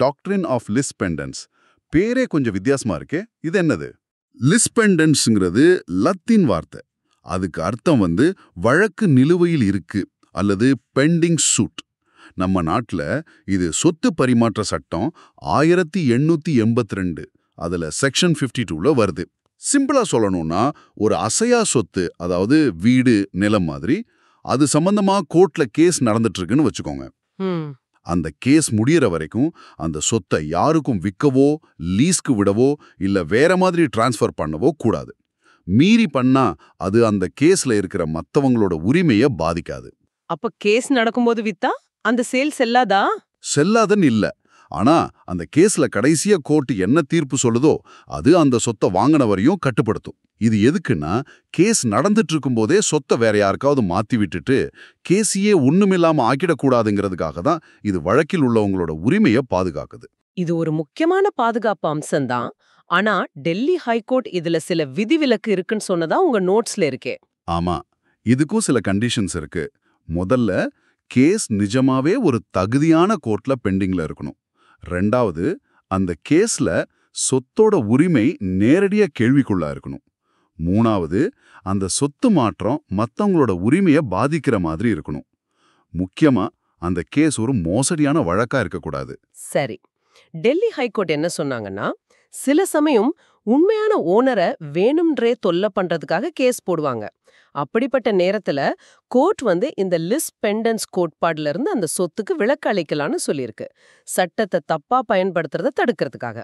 Doctrine of Liz பெண்டன்ஸ். பேரே கொஞ்சம் வித்தியாசமா இருக்கே, இது என்னது? லிஸ் பெண்டன்ஸ்ங்கிறது லத்தீன் வார்த்தை. அதுக்கு அர்த்தம் வழக்கு நிலுவையில் இருக்கு அல்லது பெண்டிங் சூட். நம்ம நாட்டுல இது சொத்து பரிமாற்ற சட்டம் 1882 அதுல செக்ஷன் 52ல வருது. சிம்பிளா சொல்லணும்னா, ஒரு அசையா சொத்து, அதாவது வீடு, நிலம் மாதிரி, அது சம்பந்தமா கோர்ட்ல கேஸ் நடந்துட்டு இருக்குன்னு வச்சுக்கோங்க. அந்த கேஸ் முடியற வரைக்கும் அந்த சொத்தை யாருக்கும் விற்கவோ, லீஸ்க்கு விடவோ இல்ல வேற மாதிரி டிரான்ஸ்ஃபர் பண்ணவோ கூடாது. மீறி பண்ணா அது அந்த கேஸ்ல இருக்கிற மத்தவங்களோட உரிமையை பாதிக்காது. அப்ப கேஸ் நடக்கும்போது வித்தா அந்த சேல் செல்லாதா? செல்லாதன்னு இல்ல. ஆனா அந்த கேஸ்ல கடைசியா கோர்ட் என்ன தீர்ப்பு சொல்லுதோ அது அந்த சொத்தை வாங்கினவரையும் கட்டுப்படுத்தும். இது எதுக்குன்னா, கேஸ் நடந்துட்டு இருக்கும்போதே சொத்தை வேற யாருக்காவது மாத்தி விட்டுட்டு கேஸையே ஒண்ணுமில்லாம ஆக்கிடக்கூடாதுங்கிறதுக்காக தான் இது வழக்கில் உள்ளவங்களோட உரிமையை பாதுகாக்குது. இது ஒரு முக்கியமான பாதுகாப்பு அம்சம்தான். ஆனா டெல்லி ஹைகோர்ட் இதுல சில விதிவிலக்கு இருக்குன்னு சொன்னதா உங்க நோட்ஸ்ல இருக்கே. ஆமா, இதுக்கும் சில கண்டிஷன்ஸ் இருக்கு. முதல்ல, கேஸ் நிஜமாவே ஒரு தகுதியான கோர்ட்ல பெண்டிங்ல இருக்கணும். ரெண்டாவது, அந்த கேஸ்ல சொத்தோட உரிமை நேரடியா கேள்விக்குள்ளா இருக்கணும். மூணாவது, அந்த சொத்து மாற்றம் மத்தவங்களோட உரிமையை பாதிக்கிற மாதிரி இருக்கணும். முக்கியமா அந்த கேஸ் ஒரு மோசடியான வழக்கா இருக்கக்கூடாது. சரி, டெல்லி ஹைகோர்ட் என்ன சொன்னாங்கன்னா, சில சமயம் உண்மையான ஓனரை வேணும்ன்றே தொல்லை பண்றதுக்காக கேஸ் போடுவாங்க. அப்படிப்பட்ட நேரத்துல கோர்ட் இந்த லிஸ் பெண்டன்ஸ் கோட்பாடுல இருந்து அந்த சொத்துக்கு விலக்கு அளிக்கலாம்னு சொல்லியிருக்கு. சட்டத்தை தப்பா பயன்படுத்துறத தடுக்கிறதுக்காக.